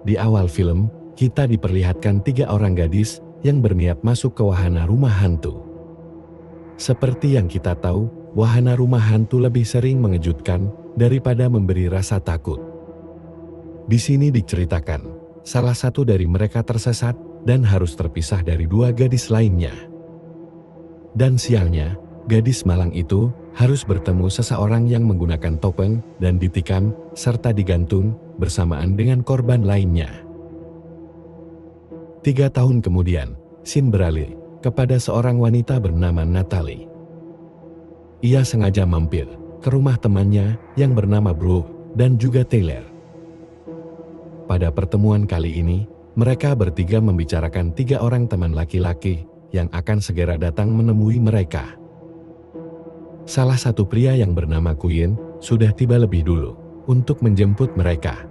Di awal film, kita diperlihatkan 3 orang gadis yang berniat masuk ke wahana rumah hantu. Seperti yang kita tahu, wahana rumah hantu lebih sering mengejutkan daripada memberi rasa takut. Di sini diceritakan, salah satu dari mereka tersesat dan harus terpisah dari 2 gadis lainnya. Dan sialnya, gadis malang itu harus bertemu seseorang yang menggunakan topeng dan ditikam serta digantung bersamaan dengan korban lainnya. 3 tahun kemudian, scene beralih kepada seorang wanita bernama Natalie. Ia sengaja mampir ke rumah temannya yang bernama Brooke dan juga Taylor. Pada pertemuan kali ini, mereka bertiga membicarakan 3 orang teman laki-laki yang akan segera datang menemui mereka. Salah satu pria yang bernama Quinn sudah tiba lebih dulu untuk menjemput mereka.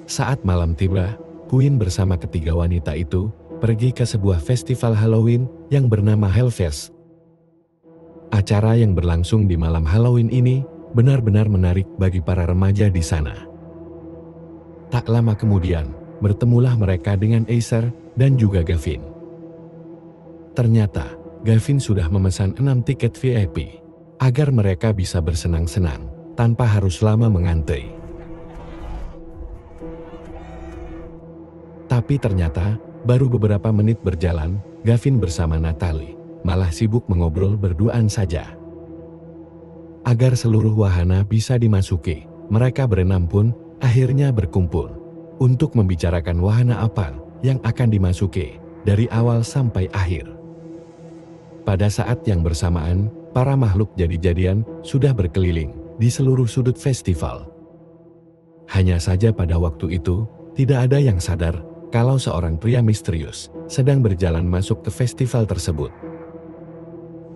Saat malam tiba, Quinn bersama ketiga wanita itu pergi ke sebuah festival Halloween yang bernama Hellfest. Acara yang berlangsung di malam Halloween ini benar-benar menarik bagi para remaja di sana. Tak lama kemudian, bertemulah mereka dengan Acer dan juga Gavin. Ternyata, Gavin sudah memesan 6 tiket VIP agar mereka bisa bersenang-senang tanpa harus lama mengantri. Tapi ternyata, baru beberapa menit berjalan, Gavin bersama Natalie malah sibuk mengobrol berduaan saja. Agar seluruh wahana bisa dimasuki, mereka berenam pun akhirnya berkumpul untuk membicarakan wahana apa yang akan dimasuki dari awal sampai akhir. Pada saat yang bersamaan, para makhluk jadi-jadian sudah berkeliling di seluruh sudut festival. Hanya saja pada waktu itu, tidak ada yang sadar kalau seorang pria misterius sedang berjalan masuk ke festival tersebut.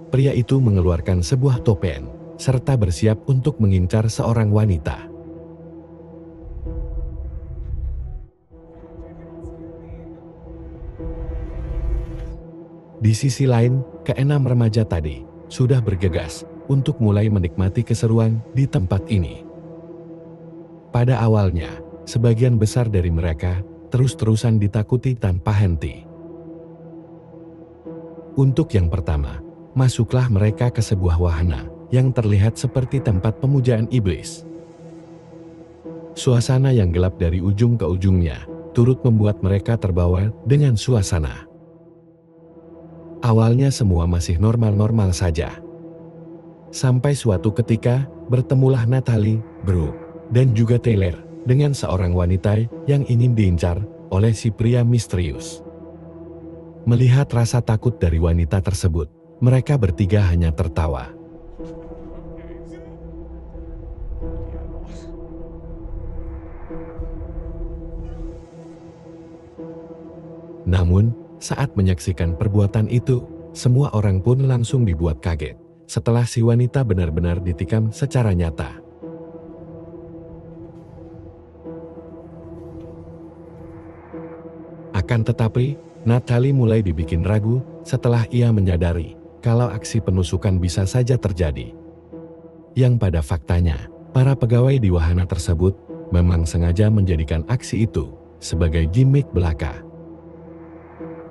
Pria itu mengeluarkan sebuah topeng, serta bersiap untuk mengincar seorang wanita. Di sisi lain, keenam remaja tadi sudah bergegas untuk mulai menikmati keseruan di tempat ini. Pada awalnya, sebagian besar dari mereka terus-terusan ditakuti tanpa henti. Untuk yang pertama, masuklah mereka ke sebuah wahana yang terlihat seperti tempat pemujaan iblis. Suasana yang gelap dari ujung ke ujungnya turut membuat mereka terbawa dengan suasana. Awalnya semua masih normal-normal saja. Sampai suatu ketika, bertemulah Natalie, Brooke, dan juga Taylor dengan seorang wanita yang ingin diincar oleh si pria misterius. Melihat rasa takut dari wanita tersebut, mereka bertiga hanya tertawa. Namun, saat menyaksikan perbuatan itu, semua orang pun langsung dibuat kaget setelah si wanita benar-benar ditikam secara nyata. Akan tetapi, Natalie mulai dibikin ragu setelah ia menyadari kalau aksi penusukan bisa saja terjadi. Yang pada faktanya, para pegawai di wahana tersebut memang sengaja menjadikan aksi itu sebagai gimmick belaka.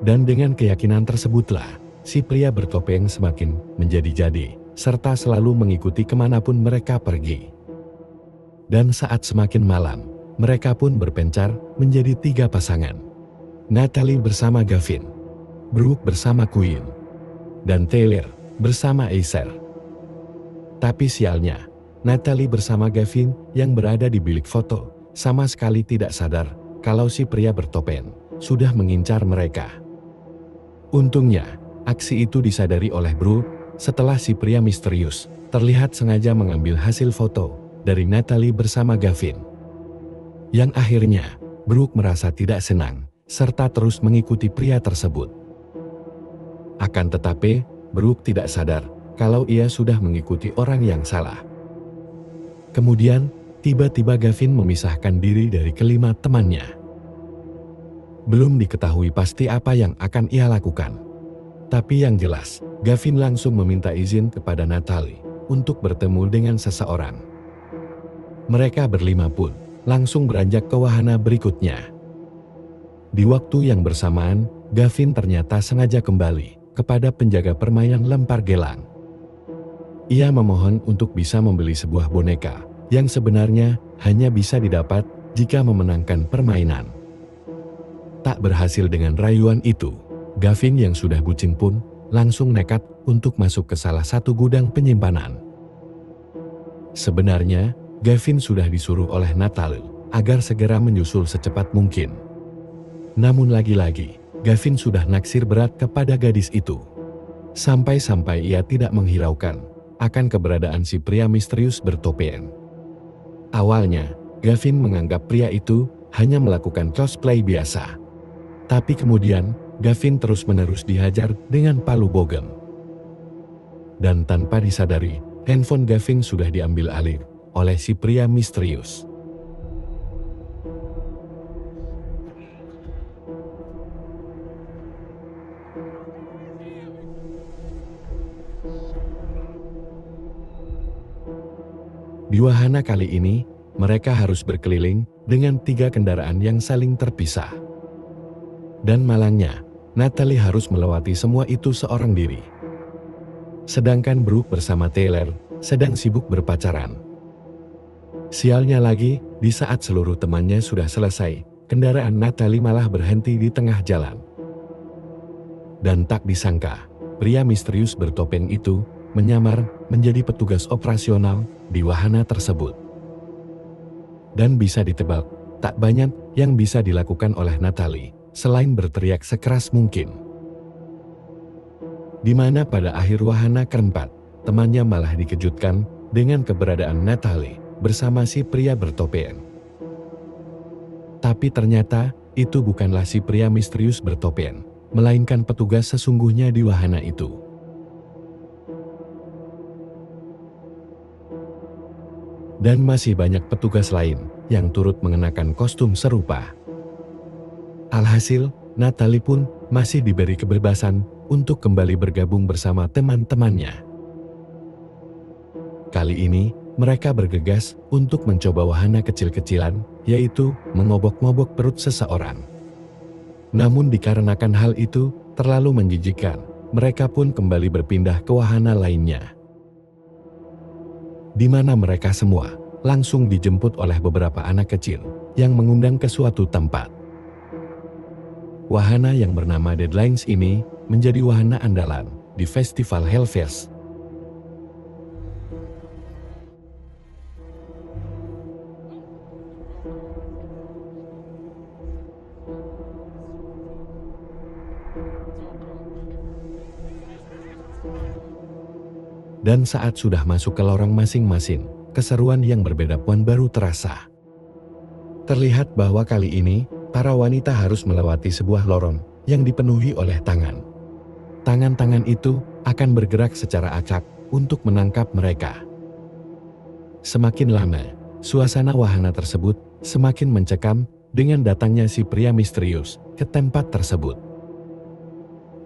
Dan dengan keyakinan tersebutlah, si pria bertopeng semakin menjadi-jadi, serta selalu mengikuti kemanapun mereka pergi. Dan saat semakin malam, mereka pun berpencar menjadi 3 pasangan. Natalie bersama Gavin, Brooke bersama Quinn, dan Taylor bersama Acer. Tapi sialnya, Natalie bersama Gavin yang berada di bilik foto sama sekali tidak sadar kalau si pria bertopeng sudah mengincar mereka. Untungnya, aksi itu disadari oleh Brooke setelah si pria misterius terlihat sengaja mengambil hasil foto dari Natalie bersama Gavin. Yang akhirnya, Brooke merasa tidak senang serta terus mengikuti pria tersebut. Akan tetapi, Brooke tidak sadar kalau ia sudah mengikuti orang yang salah. Kemudian, tiba-tiba Gavin memisahkan diri dari kelima temannya. Belum diketahui pasti apa yang akan ia lakukan. Tapi yang jelas, Gavin langsung meminta izin kepada Natalie untuk bertemu dengan seseorang. Mereka berlima pun langsung beranjak ke wahana berikutnya. Di waktu yang bersamaan, Gavin ternyata sengaja kembali kepada penjaga permainan lempar gelang. Ia memohon untuk bisa membeli sebuah boneka yang sebenarnya hanya bisa didapat jika memenangkan permainan. Tak berhasil dengan rayuan itu, Gavin yang sudah bucin pun langsung nekat untuk masuk ke salah satu gudang penyimpanan. Sebenarnya, Gavin sudah disuruh oleh Natalie agar segera menyusul secepat mungkin. Namun lagi-lagi, Gavin sudah naksir berat kepada gadis itu. Sampai-sampai ia tidak menghiraukan akan keberadaan si pria misterius bertopeng. Awalnya, Gavin menganggap pria itu hanya melakukan cosplay biasa. Tapi kemudian, Gavin terus-menerus dihajar dengan palu bogem. Dan tanpa disadari, handphone Gavin sudah diambil alih oleh si pria misterius. Di wahana kali ini, mereka harus berkeliling dengan 3 kendaraan yang saling terpisah. Dan malangnya, Natalie harus melewati semua itu seorang diri. Sedangkan Brooke bersama Taylor sedang sibuk berpacaran. Sialnya lagi, di saat seluruh temannya sudah selesai, kendaraan Natalie malah berhenti di tengah jalan. Dan tak disangka, pria misterius bertopeng itu menyamar menjadi petugas operasional di wahana tersebut. Dan bisa ditebak, tak banyak yang bisa dilakukan oleh Natalie selain berteriak sekeras mungkin. Di mana pada akhir wahana keempat, temannya malah dikejutkan dengan keberadaan Natalie bersama si pria bertopeng. Tapi ternyata itu bukanlah si pria misterius bertopeng, melainkan petugas sesungguhnya di wahana itu. Dan masih banyak petugas lain yang turut mengenakan kostum serupa. Alhasil, Natalie pun masih diberi kebebasan untuk kembali bergabung bersama teman-temannya. Kali ini, mereka bergegas untuk mencoba wahana kecil-kecilan, yaitu mengobok-ngobok perut seseorang. Namun dikarenakan hal itu terlalu menjijikkan, mereka pun kembali berpindah ke wahana lainnya. Di mana mereka semua langsung dijemput oleh beberapa anak kecil yang mengundang ke suatu tempat. Wahana yang bernama Deadlines ini menjadi wahana andalan di Festival Hellfest. Dan saat sudah masuk ke lorong masing-masing, keseruan yang berbeda pun baru terasa. Terlihat bahwa kali ini, para wanita harus melewati sebuah lorong yang dipenuhi oleh tangan. Tangan-tangan itu akan bergerak secara acak untuk menangkap mereka. Semakin lama, suasana wahana tersebut semakin mencekam dengan datangnya si pria misterius ke tempat tersebut.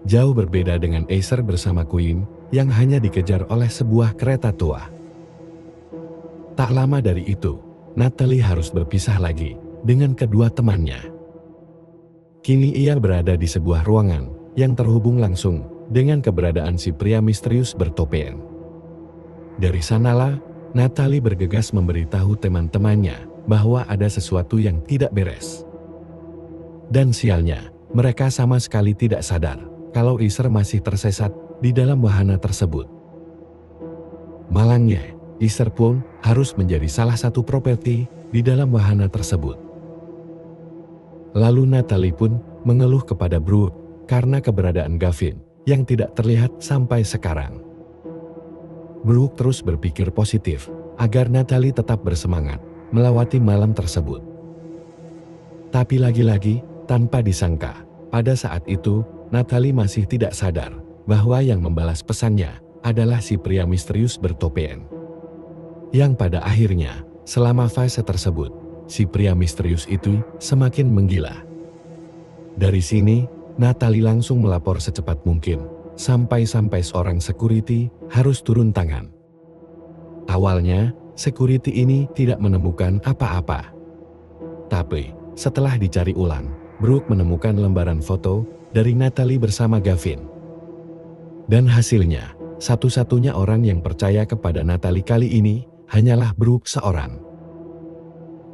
Jauh berbeda dengan Acer bersama Queen yang hanya dikejar oleh sebuah kereta tua. Tak lama dari itu, Natalie harus berpisah lagi dengan kedua temannya. Kini ia berada di sebuah ruangan yang terhubung langsung dengan keberadaan si pria misterius bertopeng. Dari sanalah, Natalie bergegas memberitahu teman-temannya bahwa ada sesuatu yang tidak beres. Dan sialnya, mereka sama sekali tidak sadar kalau Acer masih tersesat di dalam wahana tersebut. Malangnya, Acer pun harus menjadi salah satu properti di dalam wahana tersebut. Lalu Natalie pun mengeluh kepada Brooke karena keberadaan Gavin yang tidak terlihat sampai sekarang. Brooke terus berpikir positif agar Natalie tetap bersemangat melewati malam tersebut. Tapi lagi-lagi, tanpa disangka, pada saat itu Natalie masih tidak sadar bahwa yang membalas pesannya adalah si pria misterius bertopeng. Yang pada akhirnya, selama fase tersebut, si pria misterius itu semakin menggila. Dari sini, Natalie langsung melapor secepat mungkin, sampai-sampai seorang security harus turun tangan. Awalnya, security ini tidak menemukan apa-apa. Tapi, setelah dicari ulang, Brooke menemukan lembaran foto dari Natalie bersama Gavin. Dan hasilnya, satu-satunya orang yang percaya kepada Natalie kali ini hanyalah Brooke seorang.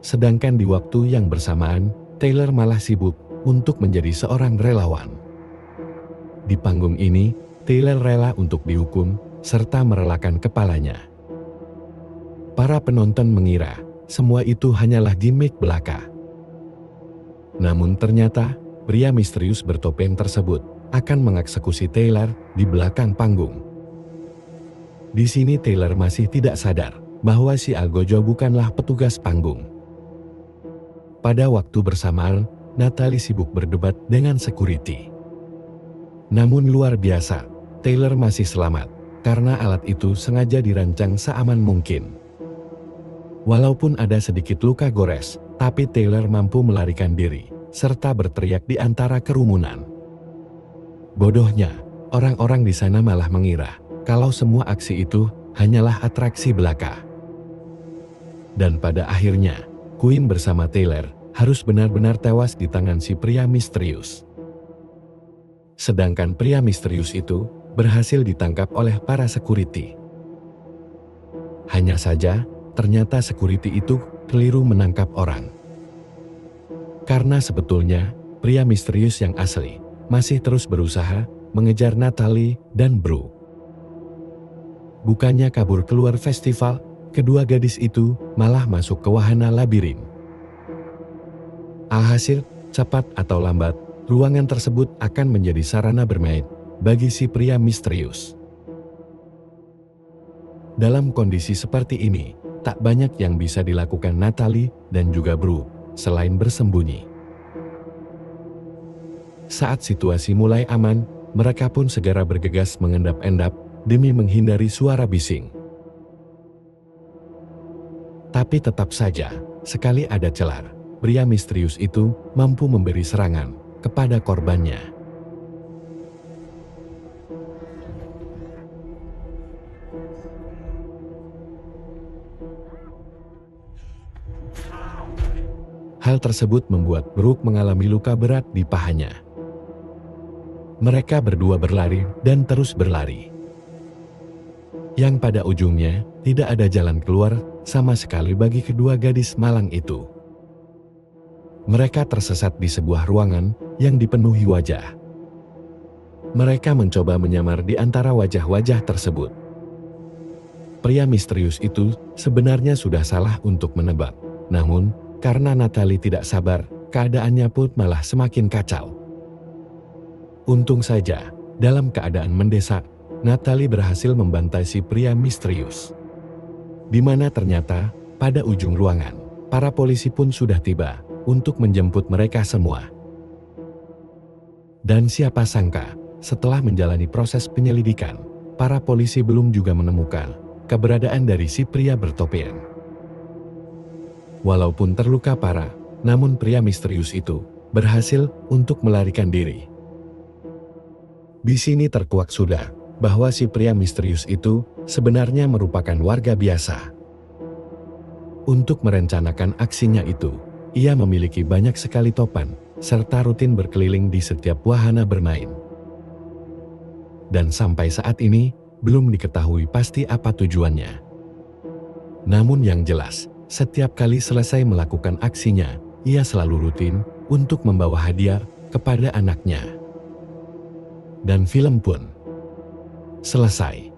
Sedangkan di waktu yang bersamaan, Taylor malah sibuk untuk menjadi seorang relawan. Di panggung ini, Taylor rela untuk dihukum serta merelakan kepalanya. Para penonton mengira semua itu hanyalah gimmick belaka. Namun ternyata, pria misterius bertopeng tersebut akan mengeksekusi Taylor di belakang panggung. Di sini Taylor masih tidak sadar bahwa si Algojo bukanlah petugas panggung. Pada waktu bersamaan, Natalie sibuk berdebat dengan security. Namun luar biasa, Taylor masih selamat karena alat itu sengaja dirancang seaman mungkin. Walaupun ada sedikit luka gores, tapi Taylor mampu melarikan diri serta berteriak di antara kerumunan. Bodohnya, orang-orang di sana malah mengira kalau semua aksi itu hanyalah atraksi belaka. Dan pada akhirnya, Queen bersama Taylor harus benar-benar tewas di tangan si pria misterius. Sedangkan pria misterius itu berhasil ditangkap oleh para security. Hanya saja, ternyata security itu keliru menangkap orang. Karena sebetulnya, pria misterius yang asli masih terus berusaha mengejar Natalie dan Brooke. Bukannya kabur keluar festival, kedua gadis itu malah masuk ke wahana labirin. Alhasil, cepat atau lambat, ruangan tersebut akan menjadi sarana bermain bagi si pria misterius. Dalam kondisi seperti ini, tak banyak yang bisa dilakukan Natalie dan juga Brooke selain bersembunyi. Saat situasi mulai aman, mereka pun segera bergegas mengendap-endap demi menghindari suara bising. Tapi tetap saja, sekali ada celah, pria misterius itu mampu memberi serangan kepada korbannya. Hal tersebut membuat Brooke mengalami luka berat di pahanya. Mereka berdua berlari dan terus berlari. Yang pada ujungnya tidak ada jalan keluar sama sekali bagi kedua gadis malang itu. Mereka tersesat di sebuah ruangan yang dipenuhi wajah. Mereka mencoba menyamar di antara wajah-wajah tersebut. Pria misterius itu sebenarnya sudah salah untuk menebak. Namun, karena Natalie tidak sabar, keadaannya pun malah semakin kacau. Untung saja, dalam keadaan mendesak, Natalie berhasil membantai si pria misterius. Di mana ternyata, pada ujung ruangan, para polisi pun sudah tiba untuk menjemput mereka semua. Dan siapa sangka, setelah menjalani proses penyelidikan, para polisi belum juga menemukan keberadaan dari si pria bertopeng. Walaupun terluka parah, namun pria misterius itu berhasil untuk melarikan diri. Di sini terkuak sudah bahwa si pria misterius itu sebenarnya merupakan warga biasa. Untuk merencanakan aksinya itu, ia memiliki banyak sekali topan, serta rutin berkeliling di setiap wahana bermain. Dan sampai saat ini, belum diketahui pasti apa tujuannya. Namun yang jelas, setiap kali selesai melakukan aksinya, ia selalu rutin untuk membawa hadiah kepada anaknya. Dan film pun selesai.